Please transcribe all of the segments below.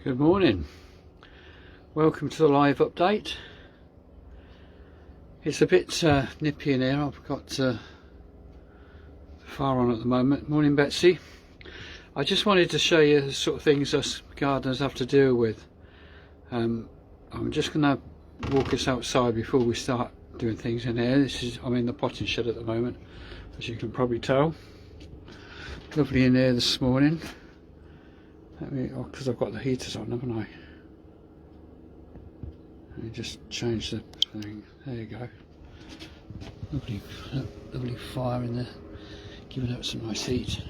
Good morning, welcome to the live update. It's a bit nippy in here. I've got the fire on at the moment. Morning Betsy. I just wanted to show you the sort of things us gardeners have to deal with. I'm just going to walk us outside before we start doing things in here. I'm in the potting shed at the moment, as you can probably tell. Lovely in here this morning. Because I've got the heaters on, haven't I? Let me just change the thing. There you go. Lovely fire in there, giving out some nice heat.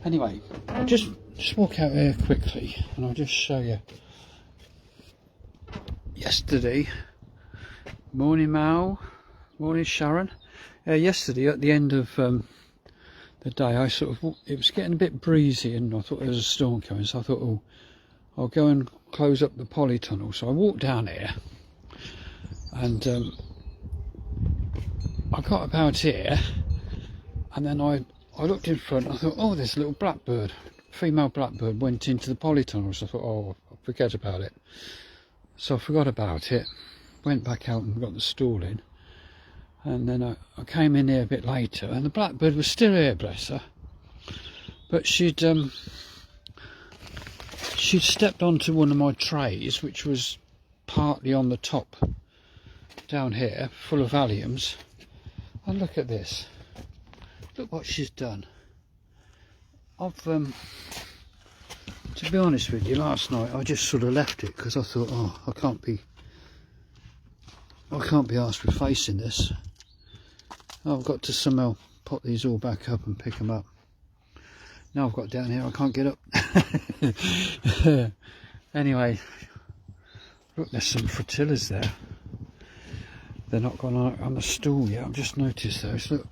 Anyway, I'll just walk out here quickly and I'll just show you. Yesterday, morning Mal, morning Sharon. Yesterday at the end of the day, it was getting a bit breezy and I thought there was a storm coming, so I thought, oh, I'll go and close up the polytunnel. So I walked down here and I got about here, and then I looked in front and I thought, oh, there's a little blackbird, female blackbird went into the polytunnel. So I thought, oh, I'll forget about it. So I forgot about it, went back out and got the stall in. And then I came in here a bit later and the blackbird was still here, bless her. But she'd stepped onto one of my trays, which was partly on the top down here, full of alliums. And look at this. Look what she's done. To be honest with you, last night I just sort of left it because I thought, oh, I can't be asked with facing this. I've got to somehow pop these all back up and pick them up. Now I've got down here, I can't get up. Anyway, look, there's some frotillas there. They're not gone on the stool yet. I've just noticed those. Look,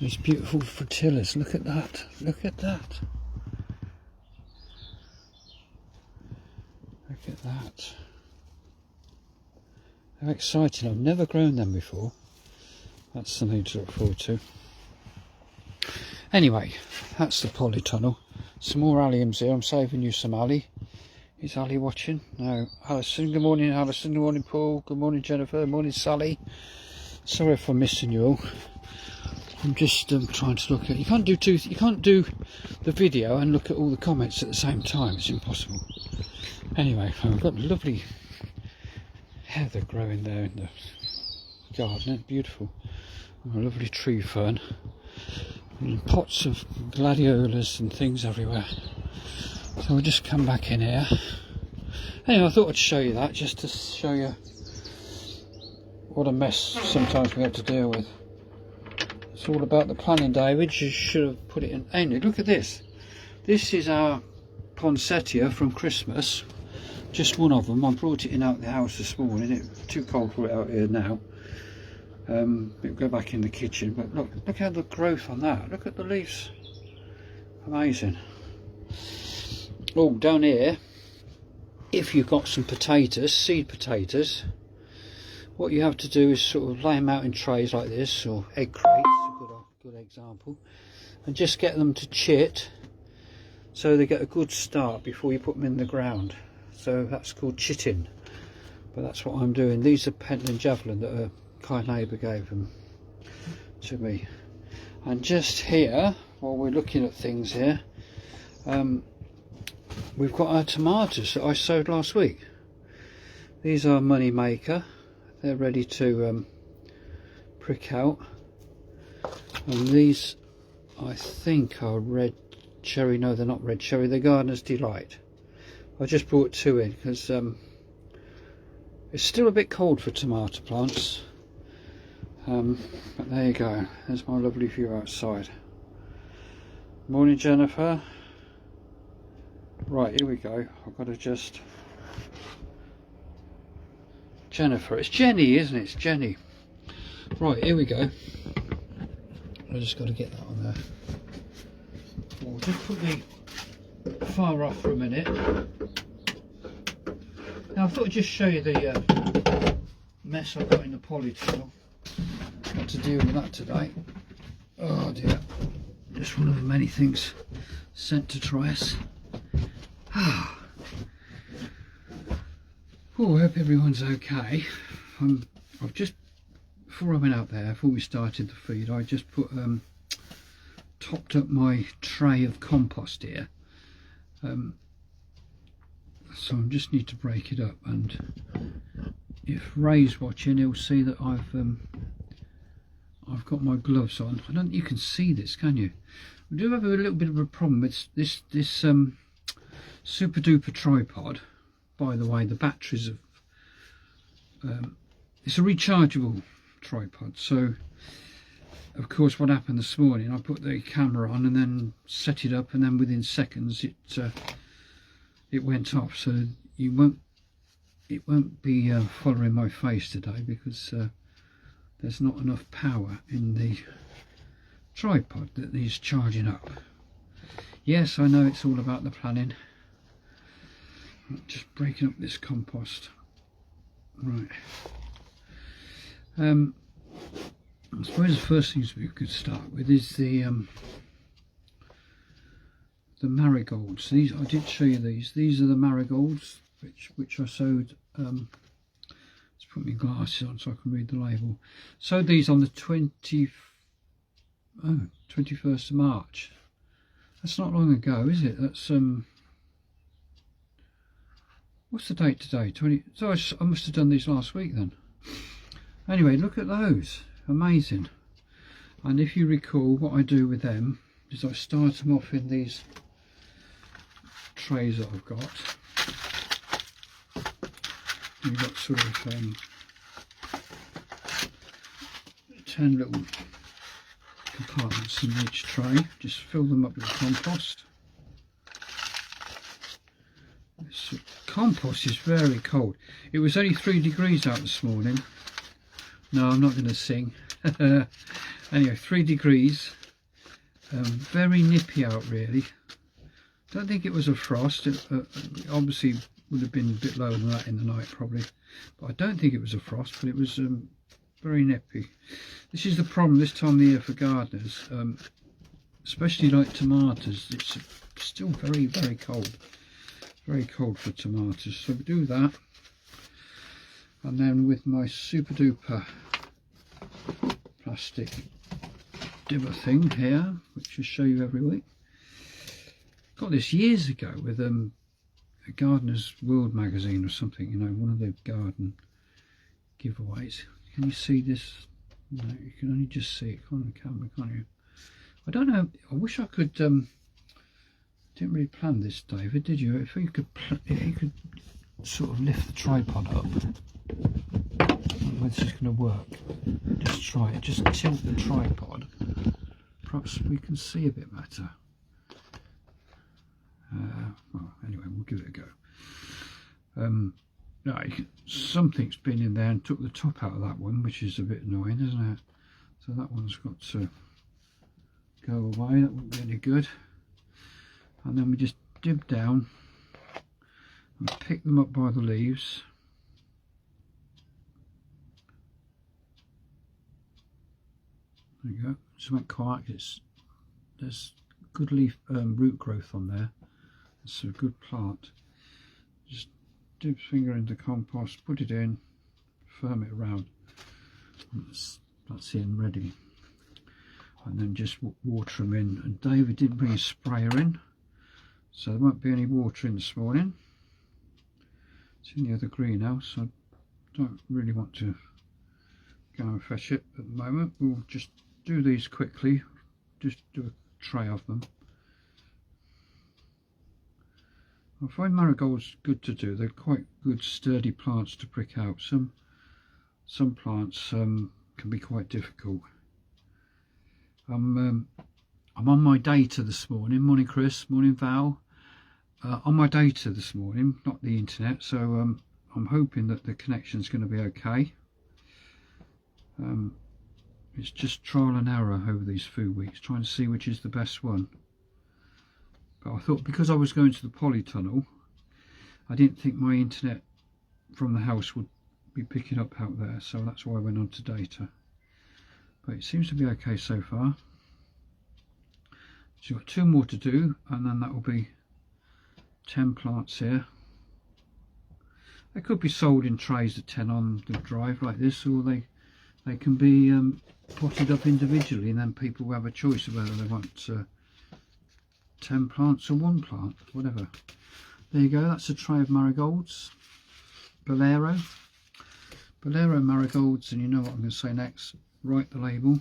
these beautiful frotillas. Look at that. Look at that. Look at that. How exciting. I've never grown them before. That's something to look forward to. Anyway, that's the polytunnel. Some more alliums here. I'm saving you some Ali. Is Ali watching? No. Alison, good morning Alison, good morning Paul, good morning Jennifer, good morning Sally. Sorry if I'm missing you all. I'm just trying to look at, you can't do the video and look at all the comments at the same time. It's impossible. Anyway, I've got lovely heather growing there in the garden. It's beautiful. A lovely tree fern. And pots of gladiolas and things everywhere. So we'll just come back in here. Anyway, I thought I'd show you that, just to show you what a mess sometimes we have to deal with. It's all about the planning, David. You should have put it in. Anyway, look at this. This is our poinsettia from Christmas. Just one of them. I brought it in out the house this morning. It's too cold for it out here now. It'll go back in the kitchen. But look how the growth on that. Look at the leaves. Amazing. Oh, down here, if you've got some potatoes, seed potatoes, what you have to do is sort of lay them out in trays like this, or egg crates, a good example, and just get them to chit so they get a good start before you put them in the ground. So that's called chitting, but that's what I'm doing. These are Pentland Javelin that a kind neighbour gave them to me. And just here, while we're looking at things here, we've got our tomatoes that I sowed last week. These are Money Maker. They're ready to prick out. And these, I think, are red cherry. No, they're not red cherry. They're Gardener's Delight. I just brought two in because it's still a bit cold for tomato plants. But there you go. There's my lovely view outside. Morning, Jennifer. Right, here we go. I've got to just... Jennifer. It's Jenny, isn't it? It's Jenny. Right, here we go. I just got to get that on there. We'll just put the fire up for a minute. Now I thought I'd just show you the mess I've got in the polytunnel. Got to deal with that today. Oh dear. Just one of the many things sent to try us. Oh, I hope everyone's okay. I've just, before I went out there, before we started the feed, I just put topped up my tray of compost here. So I just need to break it up, and if Ray's watching, he'll see that I've got my gloves on. I don't. You can see this, can you? We do have a little bit of a problem with this super duper tripod. By the way, the batteries have it's a rechargeable tripod, so of course what happened this morning, I put the camera on and then set it up, and then within seconds it went off. So it won't be following my face today, because there's not enough power in the tripod that needs charging up. Yes, I know it's all about the planning. Just breaking up this compost. Right. I suppose the first things we could start with is the marigolds. These, I did show you these. These are the marigolds which I sowed. Let's put my glasses on so I can read the label. Sowed these on the 21st of March. That's not long ago, is it? That's what's the date today? 20. So I must have done these last week then. Anyway, look at those. Amazing. And if you recall, what I do with them is I start them off in these trays that I've got. You've got sort of 10 little compartments in each tray. Just fill them up with compost. This compost is very cold. It was only 3 degrees out this morning. No, I'm not going to sing. Anyway, 3 degrees. Very nippy out, really. Don't think it was a frost. It obviously would have been a bit lower than that in the night, probably. But I don't think it was a frost, but it was very nippy. This is the problem this time of the year for gardeners, especially like tomatoes. It's still very, very cold. Very cold for tomatoes. So we do that. And then with my super duper plastic dibber thing here, which I show you every week. Got this years ago with a Gardener's World magazine or something, you know, one of the garden giveaways. Can you see this? No, you can only just see it on the camera, can't you? I don't know. I wish I could. Didn't really plan this, David, did you? If you could sort of lift the tripod up. I don't know if this is going to work. Just try it. Just tilt the tripod. Perhaps we can see a bit better. Well, anyway, we'll give it a go. No, something's been in there and took the top out of that one, which is a bit annoying, isn't it? So that one's got to go away. That wouldn't be any good. And then we just dib down and pick them up by the leaves. There you go. Just went quiet. There's good leaf root growth on there. It's a good plant. Just dip finger into compost, put it in, firm it around. That's in ready. And then just water them in. And David did bring a sprayer in, so there won't be any water in this morning. It's in the other greenhouse, so I don't really want to go and fetch it at the moment. We'll just do these quickly, just do a tray of them. I find marigolds good to do. They're quite good sturdy plants to prick out. Some plants can be quite difficult. I'm on my data this morning. Morning Chris, morning Val. On my data this morning, not the internet, so I'm hoping that the connection's going to be okay. It's just trial and error over these few weeks, trying to see which is the best one. But I thought, because I was going to the polytunnel, I didn't think my internet from the house would be picking up out there, so that's why I went on to data. But it seems to be okay so far. So you've got 2 more to do, and then that will be 10 plants here. They could be sold in trays of 10 on the drive like this, or they can be potted up individually, and then people will have a choice of whether they want 10 plants or 1 plant, whatever. There you go, that's a tray of marigolds, Bolero marigolds. And you know what I'm going to say next. Write the label.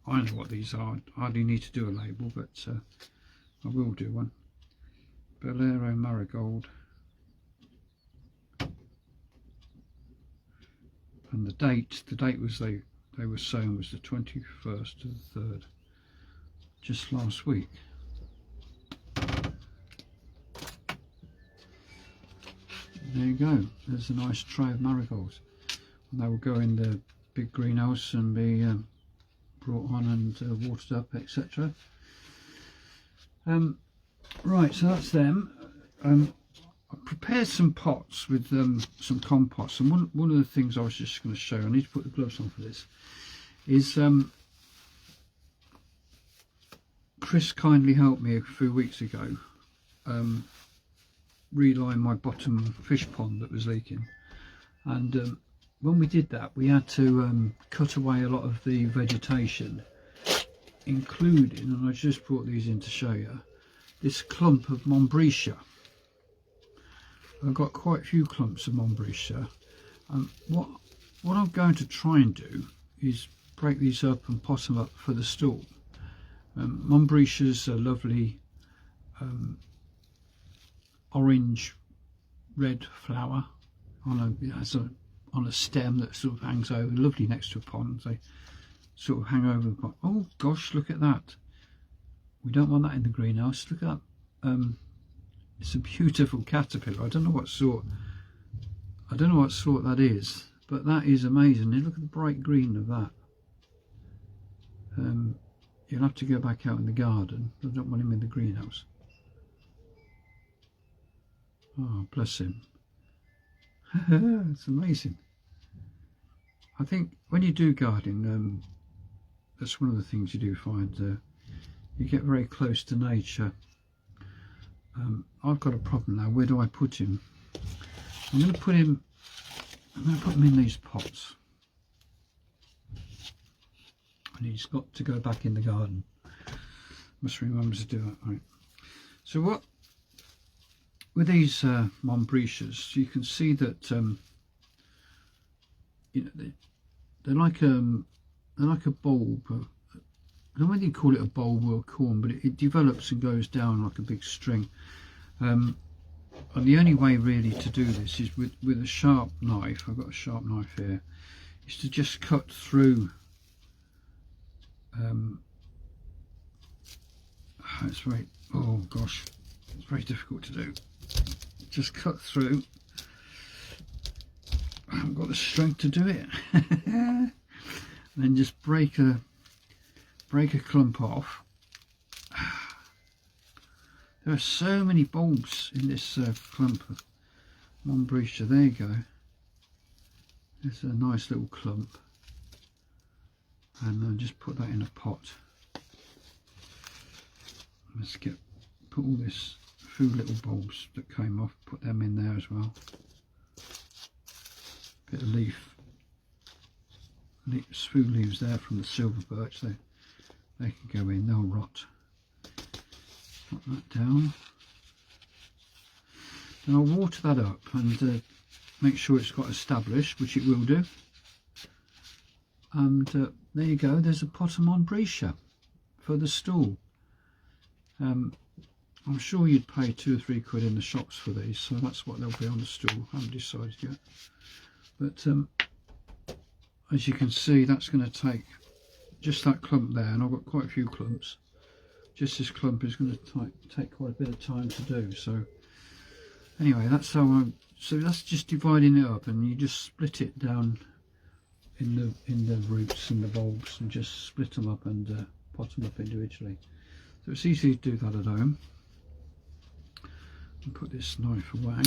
I know what these are. I hardly need to do a label, but I will do one. Bolero marigold. And the date was they were sown was the 21st to the 3rd, just last week. There you go, there's a nice tray of marigolds, and they will go in the big greenhouse and be brought on and watered up, etc. Right, so that's them. I prepared some pots with some compost, and one of the things I was just going to show, I need to put the gloves on for this, is Chris kindly helped me a few weeks ago reline my bottom fish pond that was leaking, and when we did that we had to cut away a lot of the vegetation, including, and I just brought these in to show you, this clump of Montbretia. I've got quite a few clumps of Montbretia. What I'm going to try and do is break these up and pot them up for the stall. Montbretia's a lovely orange red flower on a stem that sort of hangs over, lovely next to a pond. They sort of hang over the pond. Oh gosh, look at that. We don't want that in the greenhouse. Look at that. It's a beautiful caterpillar. I don't know what sort that is, but that is amazing. Look at the bright green of that. You'll have to go back out in the garden. I don't want him in the greenhouse. Oh, bless him. It's amazing. I think when you do gardening, that's one of the things you do find. You get very close to nature. I've got a problem now. Where do I put him? I'm going to put him in these pots, and he's got to go back in the garden. Must remember to do that. Right. So what with these Montbretias, you can see that you know, they're like a bulb. I don't know whether you call it a bulb or a corm, but it develops and goes down like a big string. And the only way really to do this is with a sharp knife. I've got a sharp knife here. Is to just cut through. It's very, oh gosh, it's very difficult to do. Just cut through. I haven't got the strength to do it. And then just break a clump off. There are so many bulbs in this clump of Montbretia. There you go. There's a nice little clump, and then just put that in a pot. Let's put all this few little bulbs that came off, put them in there as well. Bit of few leaves there from the silver birch. They can go in, they'll rot. Put that down. Then I'll water that up and make sure it's got established, which it will do. And there you go, there's a pot of Montbretia for the stall. I'm sure you'd pay £2 or £3 in the shops for these, so that's what they'll be on the stall. I haven't decided yet. But as you can see, that's going to take just that clump there, and I've got quite a few clumps. Just this clump is going to take quite a bit of time to do. So anyway, that's how so that's just dividing it up, and you just split it down in the roots and the bulbs, and just split them up and pot them up individually. So it's easy to do that at home. And put this knife away.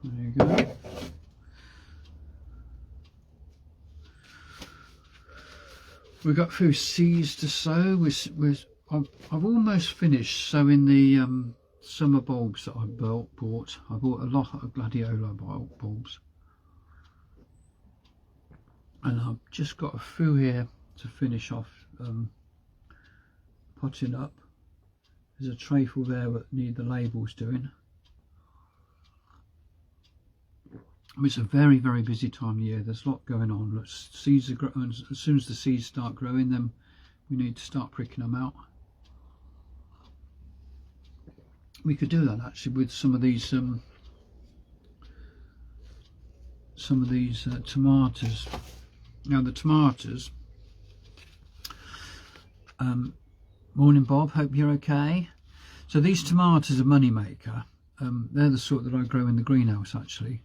There you go. We've got a few seeds to sow. I've almost finished sowing the summer bulbs that I bought. I bought a lot of gladioli bulbs, and I've just got a few here to finish off potting up. There's a tray full there that need the labels doing. It's a very, very busy time of year. There's a lot going on. Seeds are growing. As soon as the seeds start growing, then we need to start pricking them out. We could do that actually with some of these tomatoes. Now the tomatoes. Morning, Bob. Hope you're okay. So these tomatoes are money maker. They're the sort that I grow in the greenhouse actually.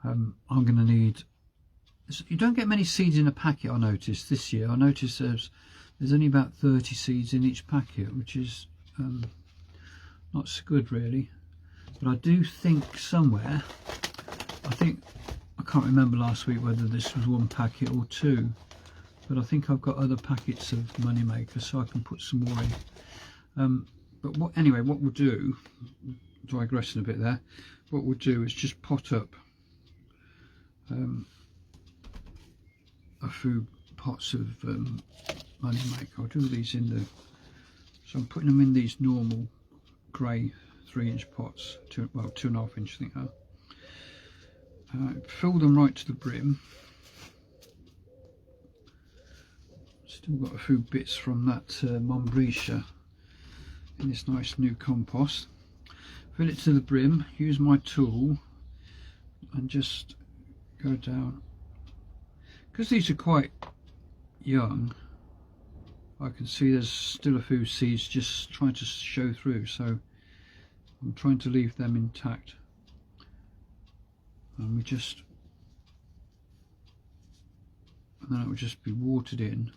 I'm going to need. You don't get many seeds in a packet. I noticed this year. I noticed there's only about 30 seeds in each packet, which is not so good really. But I do think somewhere. I can't remember last week whether this was one packet or two. But I think I've got other packets of Moneymaker, so I can put some more in. But anyway, what we'll do, digressing a bit there, what we'll do is just pot up a few pots of Moneymaker. I'll do these in the, so I'm putting them in these normal grey 3-inch pots, 2.5 inch I think they are. Fill them right to the brim. Still got a few bits from that Montbretia in this nice new compost. Fill it to the brim, use my tool and just go down. Because these are quite young, I can see there's still a few seeds just trying to show through, so I'm trying to leave them intact. And then it will just be watered in.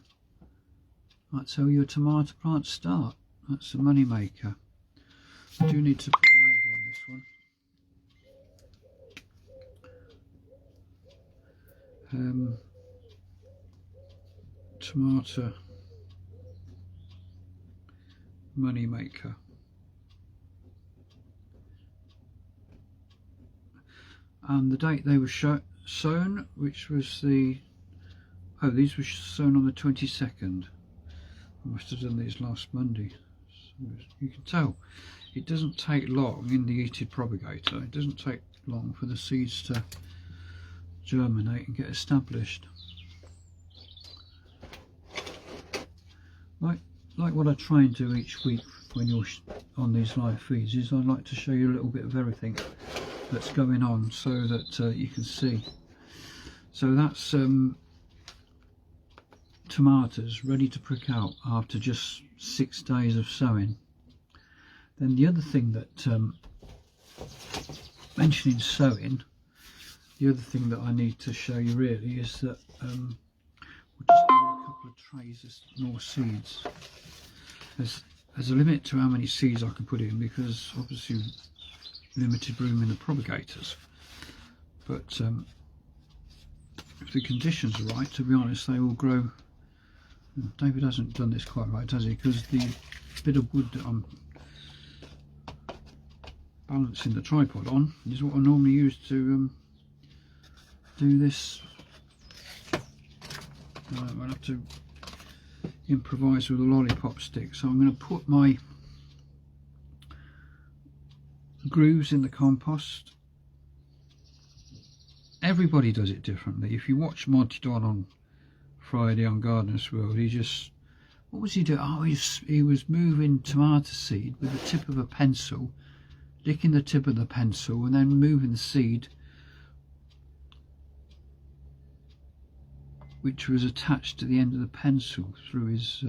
That's how your tomato plants start. That's a money maker. I do need to put a label on this one. Tomato money maker. And the date they were sown, which was these were sown on the 22nd. I must have done these last Monday. So you can tell it doesn't take long in the heated propagator. It doesn't take long for the seeds to germinate and get established. Like what I try and do each week when you're on these live feeds is I like to show you a little bit of everything that's going on so that you can see. So that's tomatoes ready to prick out after just 6 days of sowing. Then the other thing that mentioning sowing, the other thing that I need to show you really is that we'll just do a couple of trays of more seeds. There's a limit to how many seeds I can put in because obviously limited room in the propagators, but if the conditions are right, to be honest, they will grow. David hasn't done this quite right, has he? Because the bit of wood that I'm balancing the tripod on is what I normally use to do this. I'll have to improvise with a lollipop stick, so I'm going to put my grooves in the compost. Everybody does it differently. If you watch Monty Don on Friday on Gardener's World, what was he doing? Oh, he was moving tomato seed with the tip of a pencil, licking the tip of the pencil and then moving the seed which was attached to the end of the pencil through his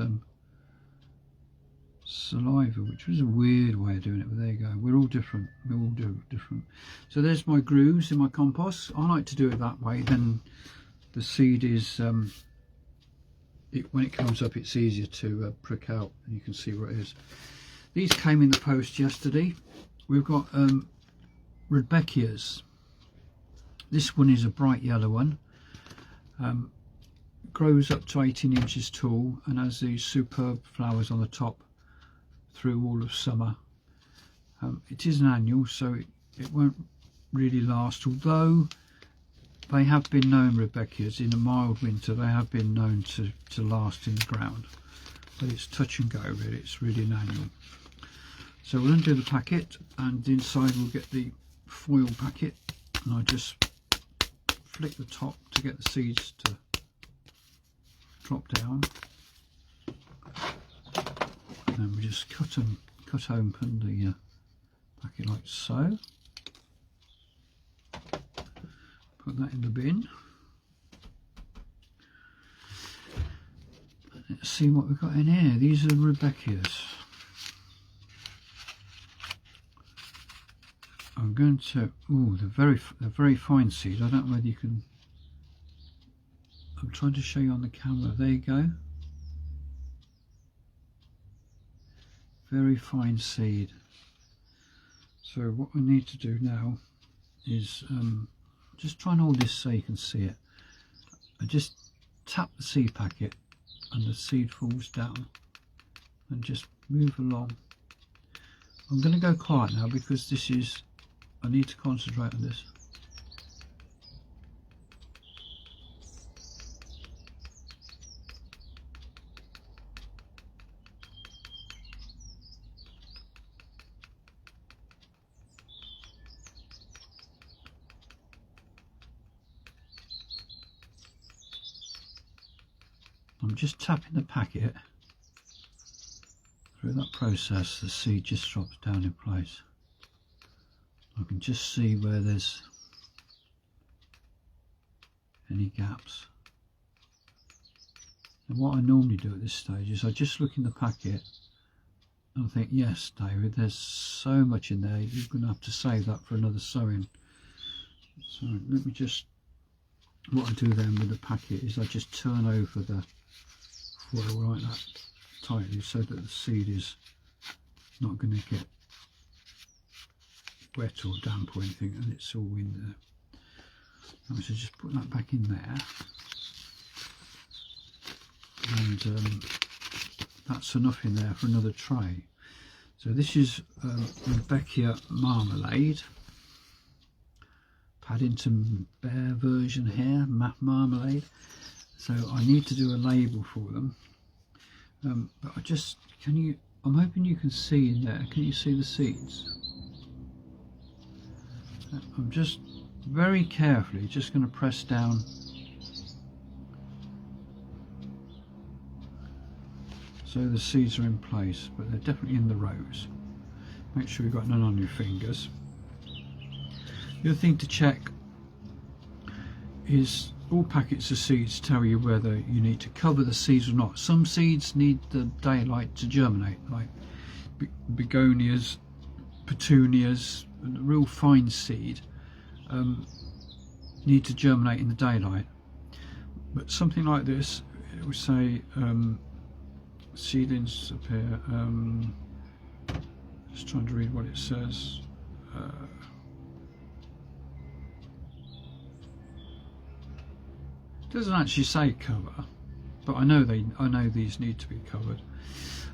saliva, which was a weird way of doing it, but there you go. We're all different. We all do different. So there's my grooves in my compost. I like to do it that way. Then the seed is, when it comes up, it's easier to prick out, and you can see where it is. These came in the post yesterday. We've got Rudbeckias. This one is a bright yellow one. Grows up to 18 inches tall and has these superb flowers on the top through all of summer. It is an annual, so it won't really last, although they have been known, Rudbeckias, in a mild winter they have been known to last in the ground, but it's touch and go really. It's really an annual. So we'll undo the packet, and inside we'll get the foil packet, and I just flick the top to get the seeds to drop down, and then we just cut open the packet like so. Put that in the bin. Let's see what we've got in here. These are Rudbeckias. I'm going to, they're very fine seed. I don't know whether you can, I'm trying to show you on the camera. There you go. Very fine seed. So what we need to do now is just try and hold this so you can see it. I just tap the seed packet and the seed falls down, and just move along. I'm going to go quiet now because this is, I need to concentrate on this. I'm just tapping the packet. Through that process, the seed just drops down in place. I can just see where there's any gaps. And what I normally do at this stage is I just look in the packet and I think, yes, David, there's so much in there, you're going to have to save that for another sowing. So let me just, what I do then with the packet is I just turn over the foil like that tightly so that the seed is not going to get wet or damp or anything, and it's all in there. I should just put that back in there, and that's enough in there for another tray. So this is Rudbeckia marmalade, Paddington Bear version here, marmalade. So I need to do a label for them, but I just, I'm hoping you can see in there, can you see the seeds? I'm just very carefully just going to press down so the seeds are in place, but they're definitely in the rows. Make sure you've got none on your fingers. The other thing to check is all packets of seeds tell you whether you need to cover the seeds or not. Some seeds need the daylight to germinate, like begonias, petunias, and real fine seed need to germinate in the daylight. But something like this, it would say seedlings appear, just trying to read what it says. It doesn't actually say cover, but I know these need to be covered.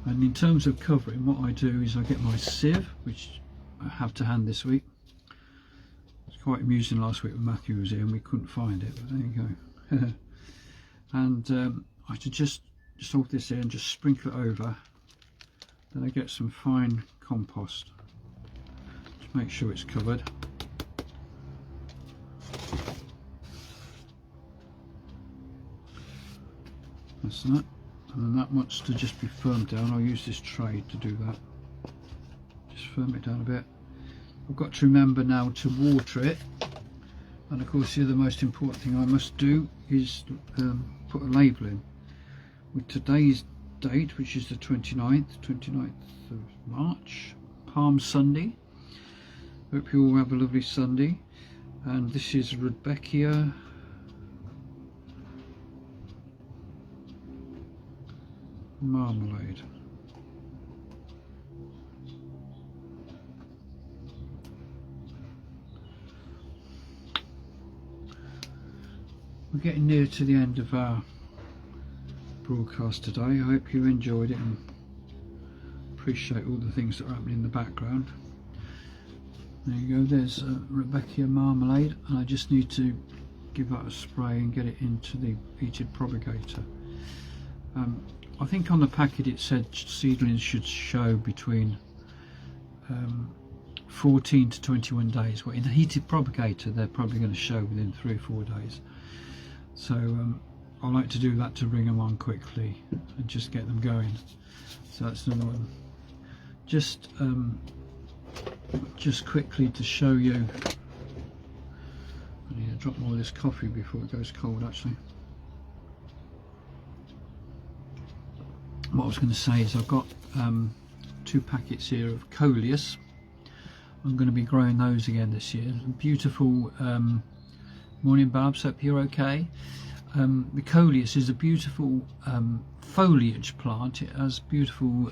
And in terms of covering, what I do is I get my sieve, which I have to hand this week. It's quite amusing. Last week when Matthew was here and we couldn't find it, but there you go. And I should just hold this in and just sprinkle it over. Then I get some fine compost to make sure it's covered. That's that, and then that wants to just be firmed down. I'll use this tray to do that. Just firm it down a bit. I've got to remember now to water it, and of course the other most important thing I must do is put a label in with today's date, which is the 29th of March, Palm Sunday. Hope you all have a lovely Sunday. And this is Rudbeckia marmalade. We're getting near to the end of our broadcast today. I hope you enjoyed it and appreciate all the things that are happening in the background. There you go, there's Rebecca marmalade, and I just need to give that a spray and get it into the heated propagator. I think on the packet it said seedlings should show between 14 to 21 days. Well, in the heated propagator they're probably going to show within 3 or 4 days. So I like to do that to bring them on quickly and just get them going. So that's another one. Just quickly to show you, I need to drop more of this coffee before it goes cold actually. What I was going to say is I've got 2 packets here of Coleus. I'm going to be growing those again this year. Beautiful morning Babs, hope you're okay. The Coleus is a beautiful foliage plant. It has beautiful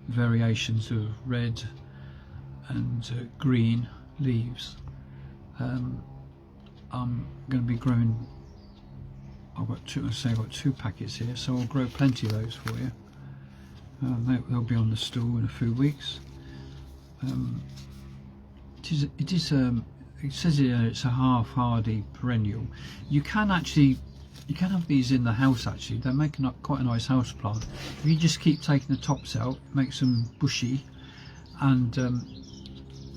variations of red and green leaves. I'm going to be growing, I've got 2 packets here, so I'll grow plenty of those for you. They'll be on the stall in a few weeks. It says here it's a half hardy perennial. You can have these in the house actually. They're making up quite a nice house plant. If you just keep taking the tops out, it makes them bushy, and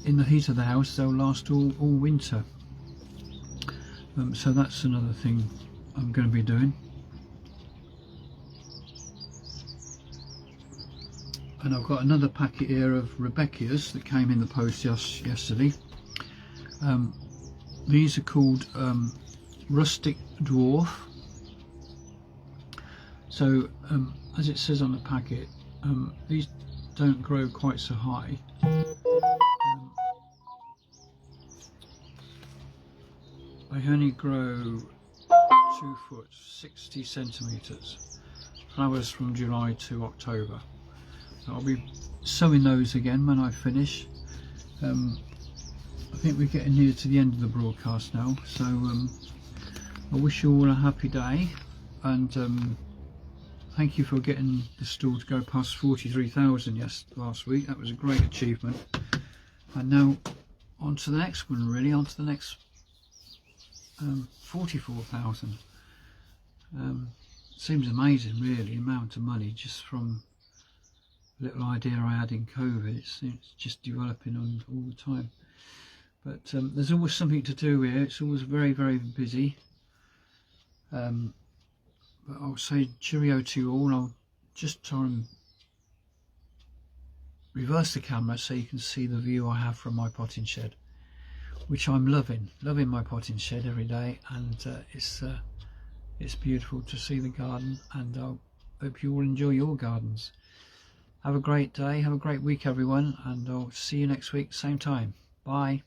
in the heat of the house they'll last all winter. So that's another thing I'm going to be doing. And I've got another packet here of Rebecca's that came in the post yesterday. These are called Rustic Dwarf. So as it says on the packet, these don't grow quite so high. They only grow 2 foot 60 centimetres. Flowers from July to October. So I'll be sowing those again when I finish. I think we're getting near to the end of the broadcast now, so I wish you all a happy day, and thank you for getting the stall to go past 43,000 last week. That was a great achievement. And now on to the next one, really, on to the next 44,000. Seems amazing really, the amount of money just from a little idea I had in COVID. It's just developing on all the time. But there's always something to do here. It's always very, very busy. But I'll say cheerio to you all. I'll just try and reverse the camera so you can see the view I have from my potting shed, which I'm loving my potting shed every day, and it's beautiful to see the garden, and I hope you all enjoy your gardens. Have a great day, have a great week everyone, and I'll see you next week, same time. Bye.